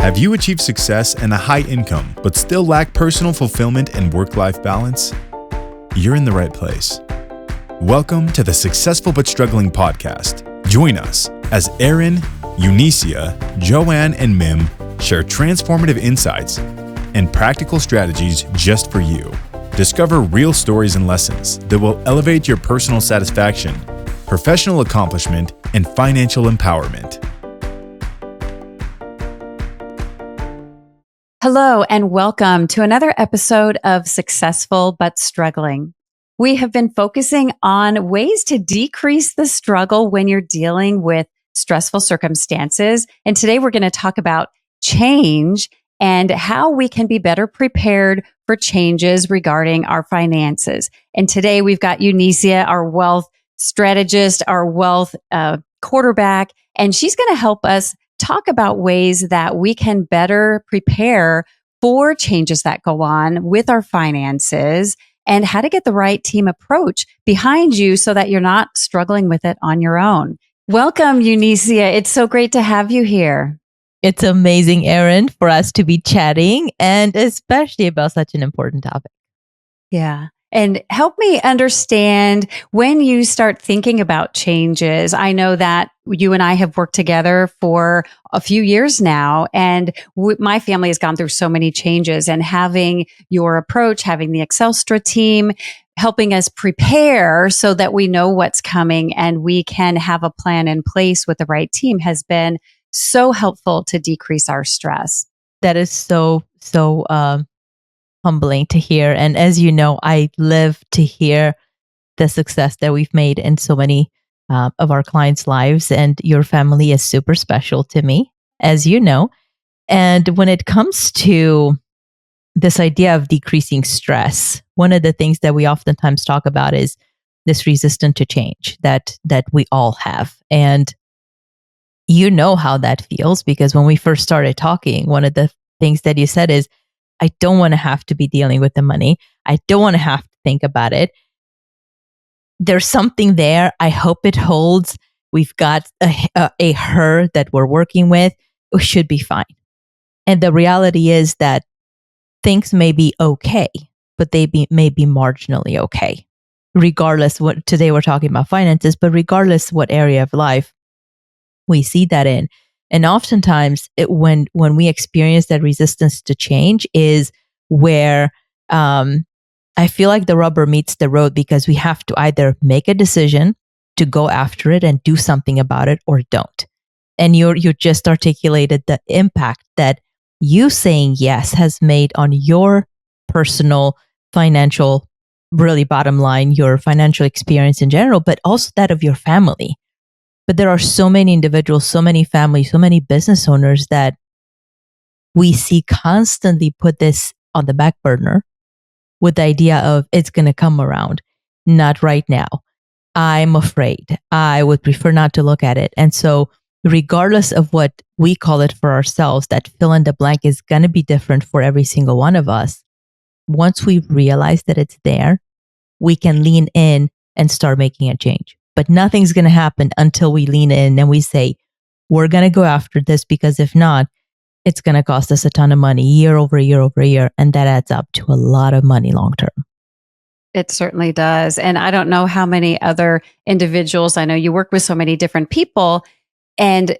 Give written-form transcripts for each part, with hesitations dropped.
Have you achieved success and a high income, but still lack personal fulfillment and work-life balance? You're in the right place. Welcome to the Successful But Struggling podcast. Join us as Erin, Eunicia, Joanne, and Mim share transformative insights and practical strategies just for you. Discover real stories and lessons that will elevate your personal satisfaction, professional accomplishment, and financial empowerment. Hello, and welcome to another episode of Successful But Struggling. We have been focusing on ways to decrease the struggle when you're dealing with stressful circumstances. And today we're going to talk about change and how we can be better prepared for changes regarding our finances. And today we've got Eunicia, our wealth strategist, our wealth quarterback, and she's going to help us talk about ways that we can better prepare for changes that go on with our finances and how to get the right team approach behind you so that you're not struggling with it on your own. Welcome, Eunicia. It's so great to have you here. It's amazing, Erin, for us to be chatting and especially about such an important topic. Yeah. And help me understand when you start thinking about changes. I know that you and I have worked together for a few years now, and my family has gone through so many changes, and having your approach, having the Excelstra team, helping us prepare so that we know what's coming and we can have a plan in place with the right team has been so helpful to decrease our stress. That is so humbling to hear. And as you know, I live to hear the success that we've made in so many of our clients' lives. And your family is super special to me, as you know. And when it comes to this idea of decreasing stress, one of the things that we oftentimes talk about is this resistance to change that we all have. And you know how that feels, because when we first started talking, one of the things that you said is, I don't want to have to be dealing with the money. I don't want to have to think about it. There's something there. I hope it holds. We've got a her that we're working with. We should be fine. And the reality is that things may be okay, but they may be marginally okay. Regardless what, today we're talking about finances, but regardless what area of life we see that in. And oftentimes, when we experience that resistance to change is where I feel like the rubber meets the road, because we have to either make a decision to go after it and do something about it, or don't. And you just articulated the impact that you saying yes has made on your personal financial, really bottom line, your financial experience in general, but also that of your family. But there are so many individuals, so many families, so many business owners that we see constantly put this on the back burner with the idea of it's going to come around. Not right now. I'm afraid. I would prefer not to look at it. And so regardless of what we call it for ourselves, that fill in the blank is going to be different for every single one of us. Once we realize that it's there, we can lean in and start making a change. But nothing's going to happen until we lean in and we say, we're going to go after this, because if not, it's going to cost us a ton of money year over year over year. And that adds up to a lot of money long term. It certainly does. And I don't know how many other individuals, I know you work with so many different people and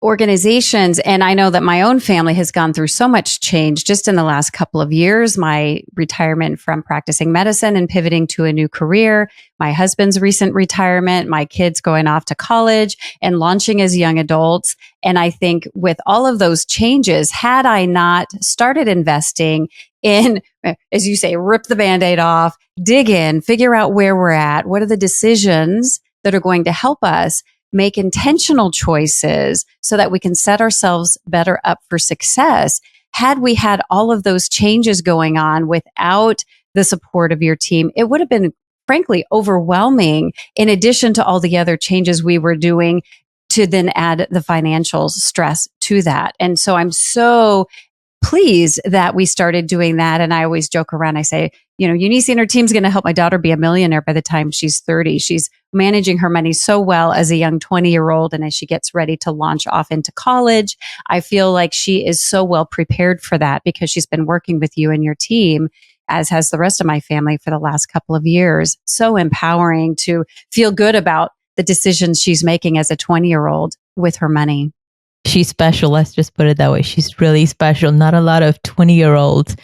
organizations. And I know that my own family has gone through so much change just in the last couple of years. My retirement from practicing medicine and pivoting to a new career, my husband's recent retirement, my kids going off to college and launching as young adults. And I think with all of those changes, had I not started investing in, as you say, rip the Band-Aid off, dig in, figure out where we're at, what are the decisions that are going to help us make intentional choices so that we can set ourselves better up for success. Had we had all of those changes going on without the support of your team, it would have been, frankly, overwhelming, in addition to all the other changes we were doing to then add the financial stress to that. And so I'm so pleased that we started doing that. And I always joke around. I say, Eunice and her team's going to help my daughter be a millionaire by the time she's 30. She's managing her money so well as a young 20-year-old. And as she gets ready to launch off into college, I feel like she is so well prepared for that because she's been working with you and your team, as has the rest of my family for the last couple of years. So empowering to feel good about the decisions she's making as a 20-year-old with her money. She's special. Let's just put it that way. She's really special. Not a lot of 20-year-olds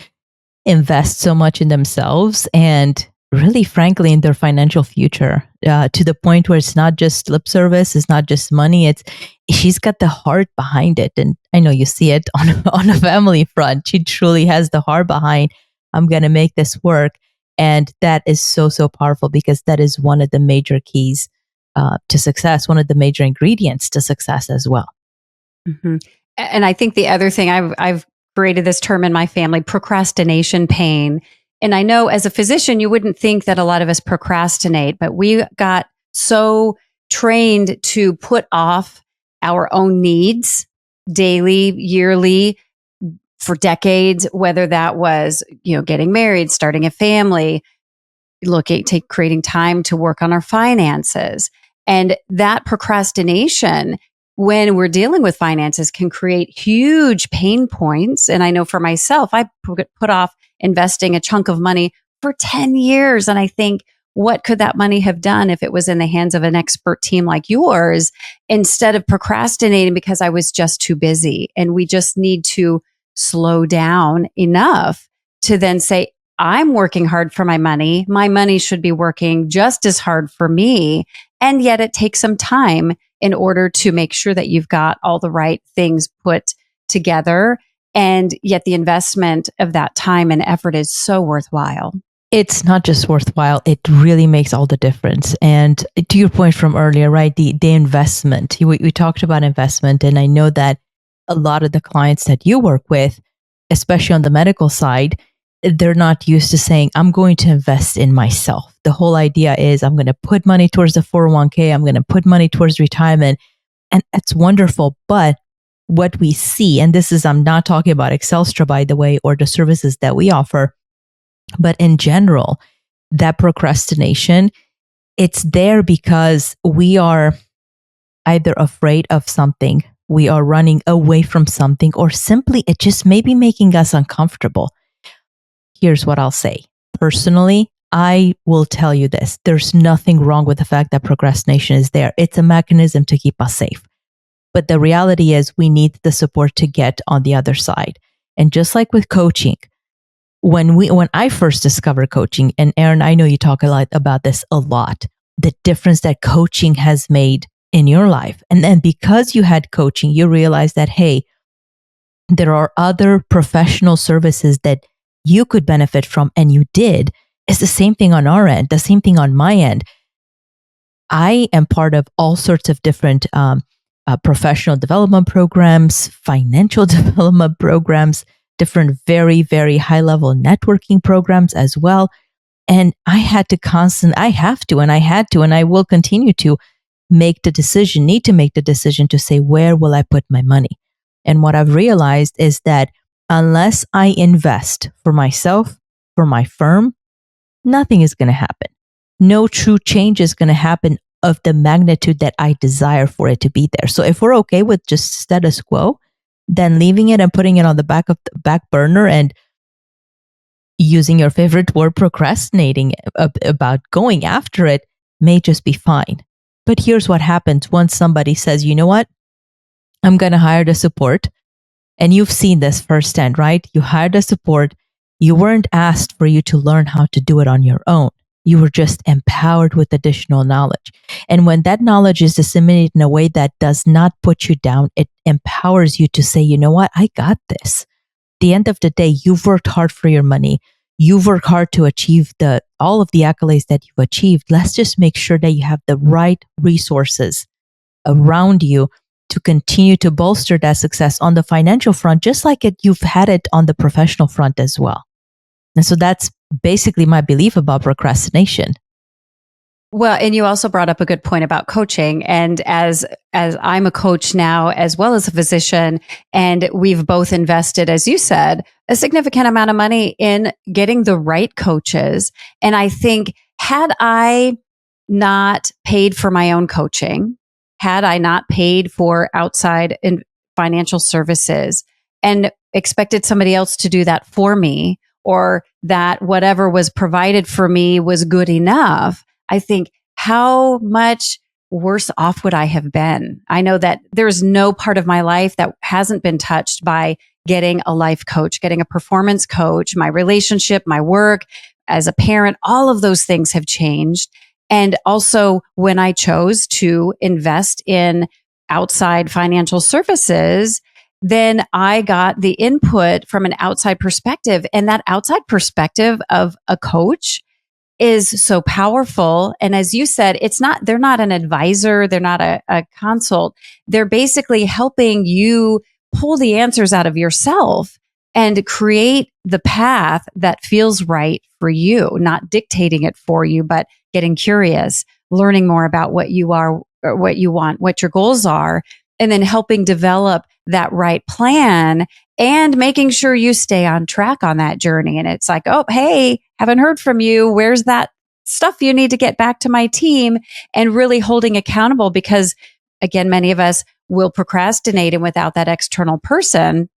invest so much in themselves and really, frankly, in their financial future to the point where it's not just lip service. It's not just money. She's got the heart behind it. And I know you see it on a family front. She truly has the heart behind, I'm going to make this work. And that is so, so powerful because that is one of the major keys to success, one of the major ingredients to success as well. Mm-hmm. And I think the other thing, I've created this term in my family, procrastination pain. And I know as a physician, you wouldn't think that a lot of us procrastinate, but we got so trained to put off our own needs daily, yearly, for decades, whether that was, getting married, starting a family, creating time to work on our finances. And that procrastination, when we're dealing with finances, can create huge pain points. And I know for myself, I put off investing a chunk of money for 10 years. And I think, what could that money have done if it was in the hands of an expert team like yours, instead of procrastinating because I was just too busy? And we just need to slow down enough to then say, I'm working hard for my money. My money should be working just as hard for me. And yet it takes some time in order to make sure that you've got all the right things put together. And yet the investment of that time and effort is so worthwhile. It's not just worthwhile. It really makes all the difference. And to your point from earlier, right? The investment, we talked about investment. And I know that a lot of the clients that you work with, especially on the medical side, they're not used to saying, I'm going to invest in myself. The whole idea is I'm going to put money towards the 401k. I'm going to put money towards retirement. And that's wonderful. But what we see, and this is, I'm not talking about Excelstra, by the way, or the services that we offer, but in general, that procrastination, it's there because we are either afraid of something, we are running away from something, or simply it just may be making us uncomfortable. Here's what I'll say. Personally, I will tell you this. There's nothing wrong with the fact that procrastination is there. It's a mechanism to keep us safe. But the reality is we need the support to get on the other side. And just like with coaching, when I first discovered coaching, and Erin, I know you talk a lot about this a lot, the difference that coaching has made in your life. And then because you had coaching, you realized that, hey, there are other professional services that you could benefit from, and you did. It's the same thing on our end, the same thing on my end. I am part of all sorts of different professional development programs, financial development programs, different very, very high level networking programs as well. And I had to and I will continue to need to make the decision to say, where will I put my money? And what I've realized is that unless I invest for myself, for my firm, nothing is going to happen. No true change is going to happen of the magnitude that I desire for it to be there. So if we're okay with just status quo, then leaving it and putting it on the back burner and using your favorite word, procrastinating about going after it may just be fine. But here's what happens once somebody says, you know what? I'm going to hire the support. And you've seen this firsthand, right? You hired a support. You weren't asked for you to learn how to do it on your own. You were just empowered with additional knowledge. And when that knowledge is disseminated in a way that does not put you down, it empowers you to say, you know what? I got this. At the end of the day, you've worked hard for your money. You've worked hard to achieve all of the accolades that you've achieved. Let's just make sure that you have the right resources around you to continue to bolster that success on the financial front, just like you've had it on the professional front as well. And so that's basically my belief about procrastination. Well, and you also brought up a good point about coaching. And as I'm a coach now, as well as a physician, and we've both invested, as you said, a significant amount of money in getting the right coaches. And I think had I not paid for my own coaching, had I not paid for outside in financial services and expected somebody else to do that for me, or that whatever was provided for me was good enough, I think how much worse off would I have been? I know that there's no part of my life that hasn't been touched by getting a life coach, getting a performance coach, my relationship, my work as a parent, all of those things have changed. And also when I chose to invest in outside financial services, then I got the input from an outside perspective. And that outside perspective of a coach is so powerful. And as you said, they're not an advisor. They're not a consult. They're basically helping you pull the answers out of yourself and create the path that feels right for you, not dictating it for you, but getting curious, learning more about what you are, or what you want, what your goals are, and then helping develop that right plan and making sure you stay on track on that journey. And it's like, oh, hey, haven't heard from you. Where's that stuff you need to get back to my team? And really holding accountable, because again, many of us will procrastinate, and without that external person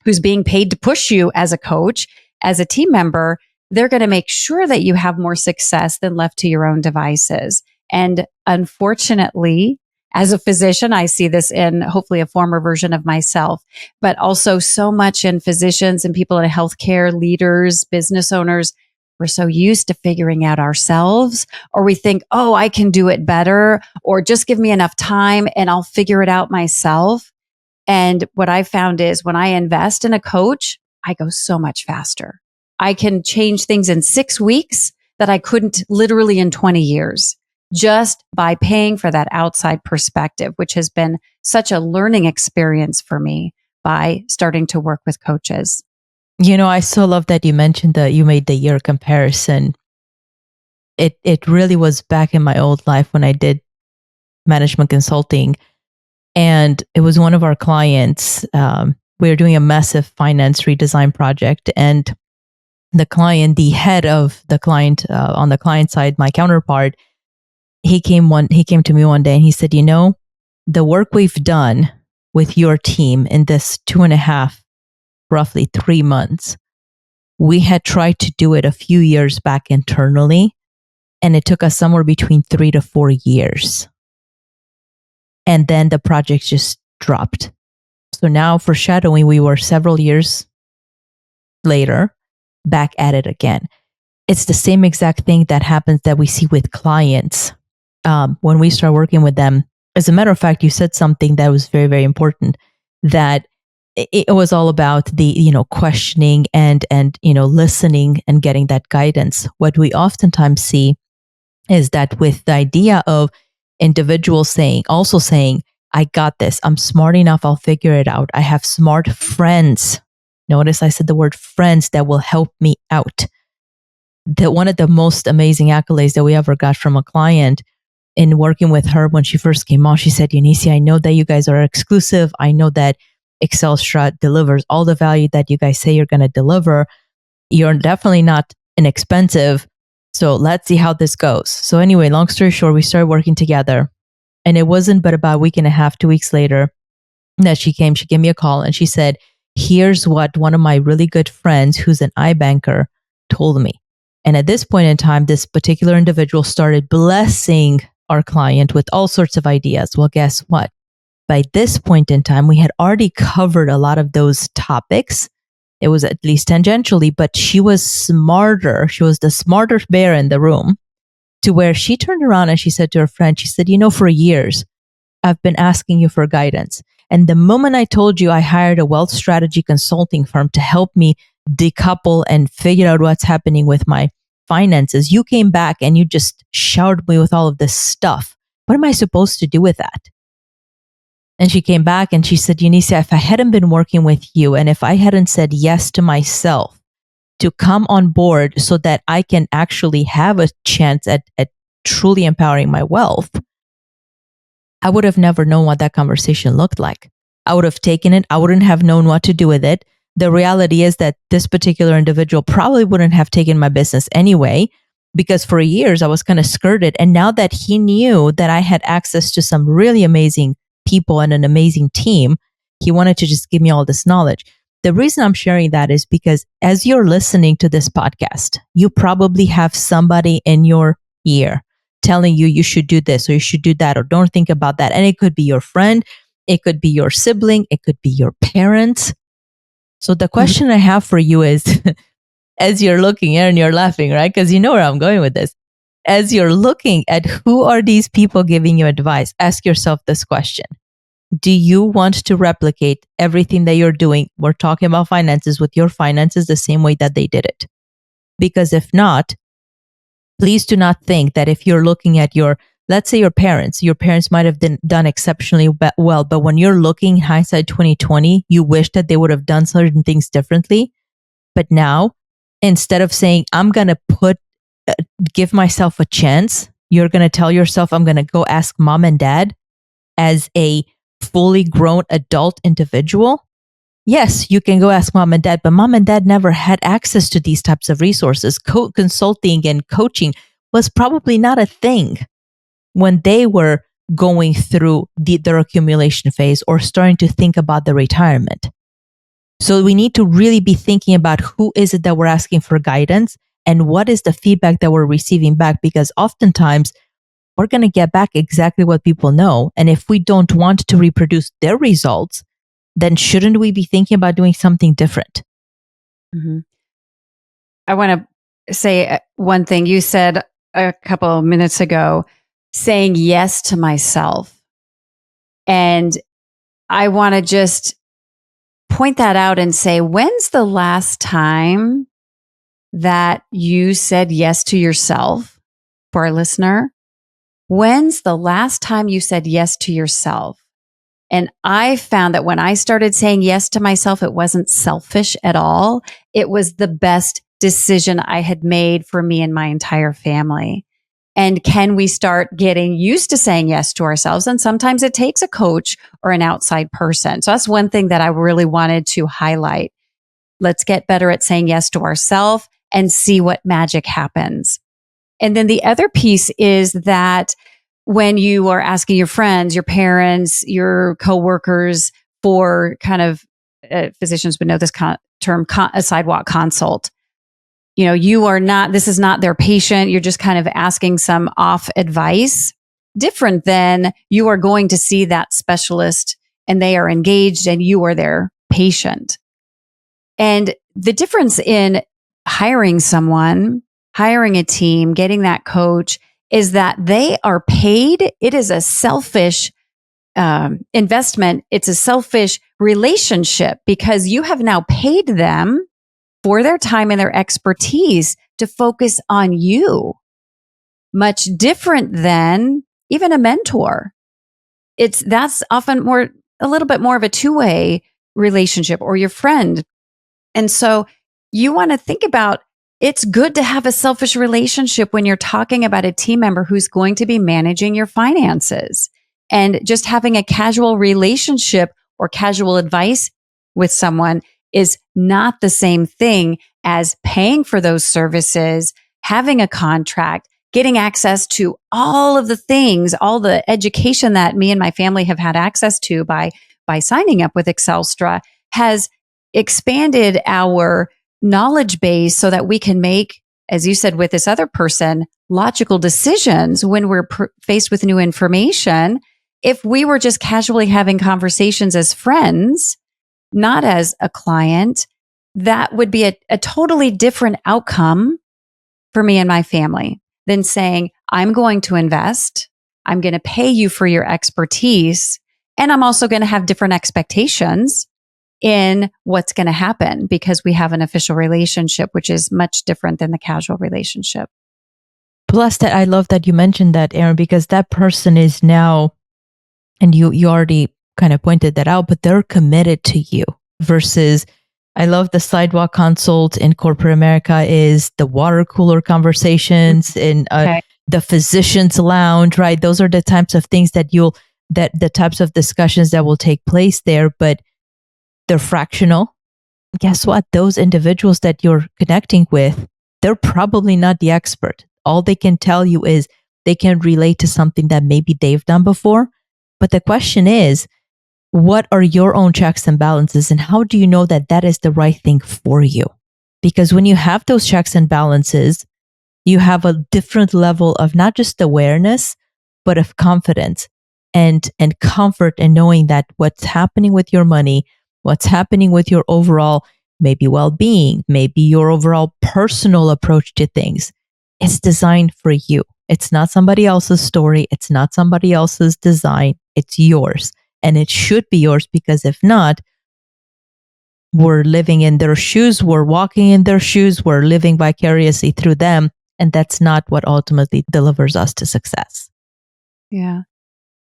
who's being paid to push you as a coach, as a team member, they're going to make sure that you have more success than left to your own devices. And unfortunately, as a physician, I see this in hopefully a former version of myself, but also so much in physicians and people in healthcare, leaders, business owners. We're so used to figuring out ourselves, or we think, oh, I can do it better, or just give me enough time and I'll figure it out myself. And what I found is when I invest in a coach, I go so much faster. I can change things in 6 weeks that I couldn't literally in 20 years, just by paying for that outside perspective, which has been such a learning experience for me by starting to work with coaches. You know, I so love that you mentioned that you made the year comparison. It really was back in my old life when I did management consulting, and it was one of our clients. We were doing a massive finance redesign project, and the client, the head of the client on the client side, my counterpart, he came to me one day and he said, you know, the work we've done with your team in this 2.5, roughly 3 months, we had tried to do it a few years back internally, and it took us somewhere between 3 to 4 years. And then the project just dropped. So now for shadowing, we were several years later back at it again. It's the same exact thing that happens that we see with clients when we start working with them. As a matter of fact, you said something that was very, very important, that it was all about the, questioning and listening and getting that guidance. What we oftentimes see is that with the idea of individuals saying, I got this, I'm smart enough, I'll figure it out. I have smart friends. Notice I said the word friends that will help me out. That one of the most amazing accolades that we ever got from a client in working with her when she first came on, she said, Eunice, I know that you guys are exclusive. I know that Excelstrat delivers all the value that you guys say you're going to deliver. You're definitely not inexpensive. So let's see how this goes. So anyway, long story short, we started working together, and it wasn't but about a week and a half, 2 weeks later that she gave me a call and she said, here's what one of my really good friends who's an iBanker told me. And at this point in time, this particular individual started blessing our client with all sorts of ideas. Well, guess what? By this point in time, we had already covered a lot of those topics. It was at least tangentially, but she was smarter. She was the smarter bear in the room, to where she turned around and she said to her friend, she said, for years, I've been asking you for guidance. And the moment I told you I hired a wealth strategy consulting firm to help me decouple and figure out what's happening with my finances, you came back and you just showered me with all of this stuff. What am I supposed to do with that? And she came back and she said, Eunice, if I hadn't been working with you and if I hadn't said yes to myself to come on board so that I can actually have a chance at truly empowering my wealth, I would have never known what that conversation looked like. I would have taken it. I wouldn't have known what to do with it. The reality is that this particular individual probably wouldn't have taken my business anyway, because for years I was kind of skirted. And now that he knew that I had access to some really amazing people and an amazing team, he wanted to just give me all this knowledge. The reason I'm sharing that is because as you're listening to this podcast, you probably have somebody in your ear telling you should do this or you should do that or don't think about that. And it could be your friend, it could be your sibling, it could be your parents. So the question I have for you is, as you're looking, Erin, you're laughing, right? Because you know where I'm going with this. As you're looking at who are these people giving you advice, ask yourself this question. Do you want to replicate everything that you're doing? We're talking about finances, with your finances the same way that they did it. Because if not, please do not think that if you're looking at let's say your parents might have done exceptionally well, but when you're looking hindsight 2020, you wish that they would have done certain things differently. But now, instead of saying, I'm going to give myself a chance, you're going to tell yourself, I'm going to go ask mom and dad as a fully grown adult individual. Yes, you can go ask mom and dad, but mom and dad never had access to these types of resources. Consulting and coaching was probably not a thing when they were going through their accumulation phase or starting to think about the retirement. So we need to really be thinking about who is it that we're asking for guidance and what is the feedback that we're receiving back, because oftentimes we're going to get back exactly what people know. And if we don't want to reproduce their results, then shouldn't we be thinking about doing something different? Mm-hmm. I want to say one thing you said a couple of minutes ago, saying yes to myself. And I want to just point that out and say, when's the last time that you said yes to yourself? For our listener, when's the last time you said yes to yourself? And I found that when I started saying yes to myself, it wasn't selfish at all. It was the best decision I had made for me and my entire family. And can we start getting used to saying yes to ourselves? And sometimes it takes a coach or an outside person. So that's one thing that I really wanted to highlight. Let's get better at saying yes to ourselves and see what magic happens. And then the other piece is that when you are asking your friends, your parents, your coworkers for kind of, physicians would know this term, a sidewalk consult. You know, this is not their patient. You're just kind of asking some off advice, different than you are going to see that specialist and they are engaged and you are their patient. And the difference in hiring someone, hiring a team, getting that coach is that they are paid. It is a selfish investment. It's a selfish relationship because you have now paid them for their time and their expertise to focus on you. Much different than even a mentor. That's often a little bit more of a two-way relationship, or your friend. And so you want to think about, it's good to have a selfish relationship when you're talking about a team member who's going to be managing your finances. And just having a casual relationship or casual advice with someone is not the same thing as paying for those services, having a contract, getting access to all of the things, all the education that me and my family have had access to by signing up with Excelstra has expanded our knowledge base so that we can make, as you said with this other person, logical decisions when we're faced with new information. If we were just casually having conversations as friends, not as a client, that would be a totally different outcome for me and my family than saying, I'm going to invest, I'm going to pay you for your expertise, and I'm also going to have different expectations in what's going to happen because we have an official relationship, which is much different than the casual relationship. Plus, that I love that you mentioned that, Erin, because that person is now, and you already kind of pointed that out, but they're committed to you versus, I love the sidewalk consult in corporate America is the water cooler conversations in the physician's lounge, right? Those are the types of things that the types of discussions that will take place there, but they're fractional. Guess what? Those individuals that you're connecting with, they're probably not the expert. All they can tell you is they can relate to something that maybe they've done before. But the question is, what are your own checks and balances, and how do you know that that is the right thing for you? Because when you have those checks and balances, you have a different level of not just awareness, but of confidence and comfort in knowing that what's happening with your money, what's happening with your overall maybe well-being, maybe your overall personal approach to things, is designed for you. It's not somebody else's story. It's not somebody else's design. It's yours. And it should be yours, because if not, we're living in their shoes, we're walking in their shoes, we're living vicariously through them. And that's not what ultimately delivers us to success. Yeah.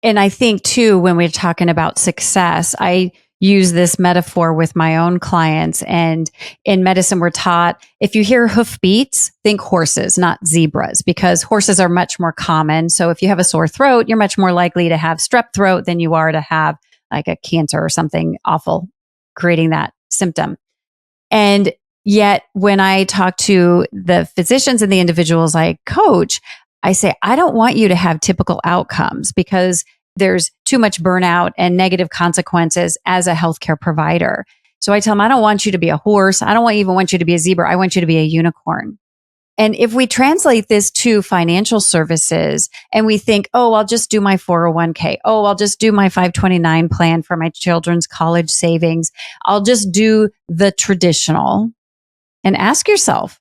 And I think too, when we're talking about success, I use this metaphor with my own clients. And in medicine, we're taught, if you hear hoofbeats, think horses, not zebras, because horses are much more common. So if you have a sore throat, you're much more likely to have strep throat than you are to have like a cancer or something awful creating that symptom. And yet when I talk to the physicians and the individuals I coach, I say, I don't want you to have typical outcomes, because there's too much burnout and negative consequences as a healthcare provider. So I tell them, I don't want you to be a horse. I don't even want you to be a zebra. I want you to be a unicorn. And if we translate this to financial services and we think, oh, I'll just do my 401k. Oh, I'll just do my 529 plan for my children's college savings. I'll just do the traditional. And ask yourself,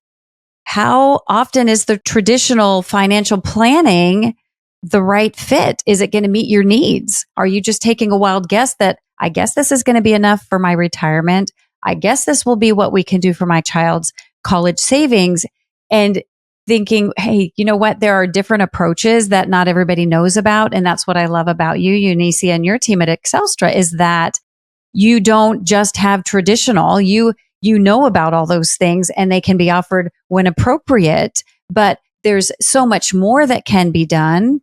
how often is the traditional financial planning the right fit? Is it going to meet your needs? Are you just taking a wild guess that I guess this is going to be enough for my retirement? I guess this will be what we can do for my child's college savings, and thinking, hey, you know what? There are different approaches that not everybody knows about. And that's what I love about you, Eunicia, and your team at Excelstra, is that you don't just have traditional. You know about all those things, and they can be offered when appropriate, but there's so much more that can be done.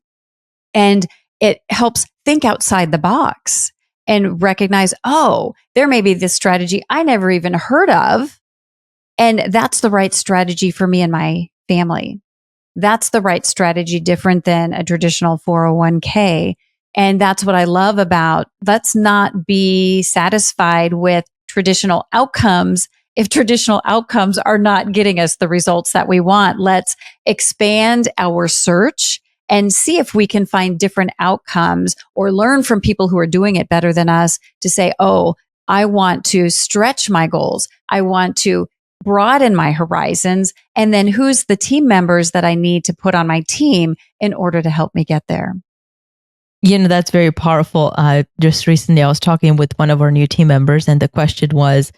And it helps think outside the box and recognize, oh, there may be this strategy I never even heard of. And that's the right strategy for me and my family. That's the right strategy, different than a traditional 401k. And that's what I love about, let's not be satisfied with traditional outcomes. If traditional outcomes are not getting us the results that we want, let's expand our search and see if we can find different outcomes or learn from people who are doing it better than us to say, oh, I want to stretch my goals. I want to broaden my horizons. And then who's the team members that I need to put on my team in order to help me get there? That's very powerful. Just recently, I was talking with one of our new team members, and the question was,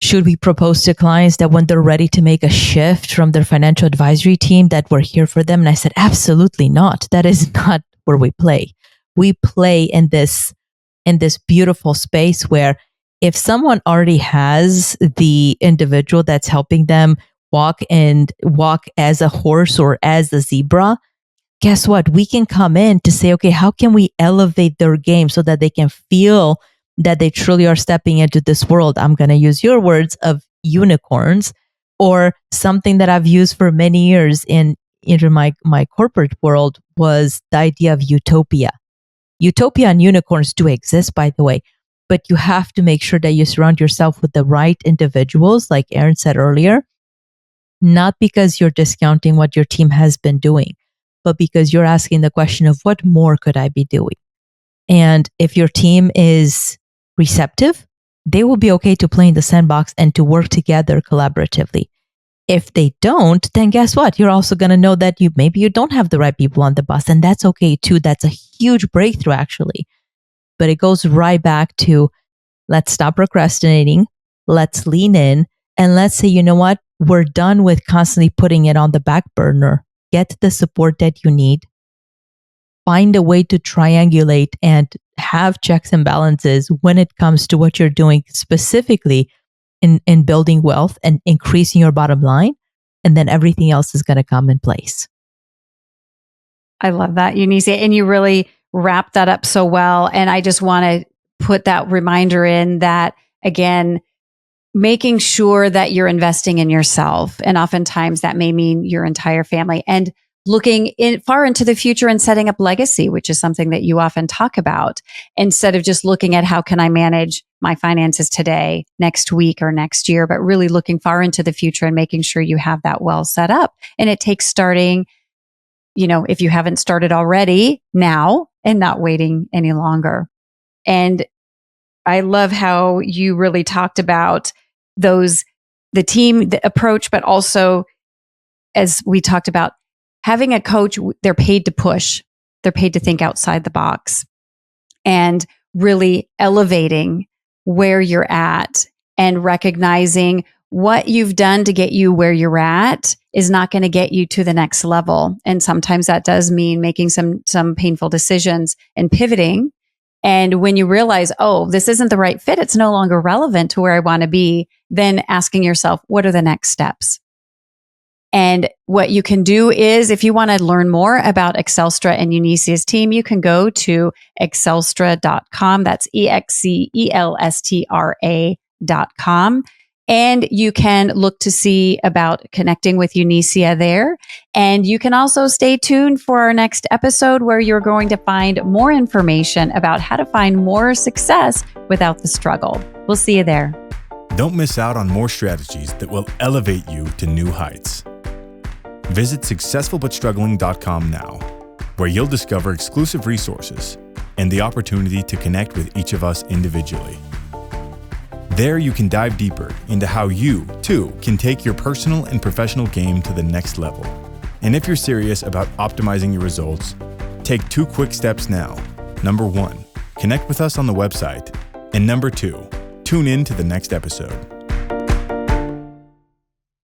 should we propose to clients that when they're ready to make a shift from their financial advisory team, that we're here for them? And I said, absolutely not. That is not where we play. We play in this beautiful space where if someone already has the individual that's helping them walk as a horse or as a zebra, guess what? We can come in to say, okay, how can we elevate their game so that they can feel that they truly are stepping into this world? I'm going to use your words of unicorns, or something that I've used for many years in my corporate world was the idea of utopia. Utopia and unicorns do exist, by the way, but you have to make sure that you surround yourself with the right individuals, like Erin said earlier, not because you're discounting what your team has been doing, but because you're asking the question of what more could I be doing? And if your team is receptive, they will be okay to play in the sandbox and to work together collaboratively. If they don't, then guess what? You're also going to know that maybe you don't have the right people on the bus, and that's okay too. That's a huge breakthrough, actually. But it goes right back to, let's stop procrastinating, let's lean in, and let's say, you know what? We're done with constantly putting it on the back burner. Get the support that you need. Find a way to triangulate and have checks and balances when it comes to what you're doing specifically in building wealth and increasing your bottom line. And then everything else is going to come in place. I love that, Eunice. And you really wrapped that up so well. And I just want to put that reminder in that, again, making sure that you're investing in yourself. And oftentimes that may mean your entire family, and looking far into the future and setting up legacy, which is something that you often talk about, instead of just looking at how can I manage my finances today, next week, or next year, but really looking far into the future and making sure you have that well set up. And it takes starting, if you haven't started already, now, and not waiting any longer. And I love how you really talked about the team, the approach, but also, as we talked about, having a coach, they're paid to push, they're paid to think outside the box, and really elevating where you're at and recognizing what you've done to get you where you're at is not going to get you to the next level. And sometimes that does mean making some painful decisions and pivoting. And when you realize, oh, this isn't the right fit, it's no longer relevant to where I want to be, then asking yourself, what are the next steps? And what you can do is, if you want to learn more about Excelstra and Eunicia's team, you can go to excelstra.com. That's EXCELSTRA.com. And you can look to see about connecting with Eunicia there. And you can also stay tuned for our next episode, where you're going to find more information about how to find more success without the struggle. We'll see you there. Don't miss out on more strategies that will elevate you to new heights. Visit successfulbutstruggling.com now, where you'll discover exclusive resources and the opportunity to connect with each of us individually. There you can dive deeper into how you, too, can take your personal and professional game to the next level. And if you're serious about optimizing your results, take 2 quick steps now. Number 1, connect with us on the website. And number 2, tune in to the next episode.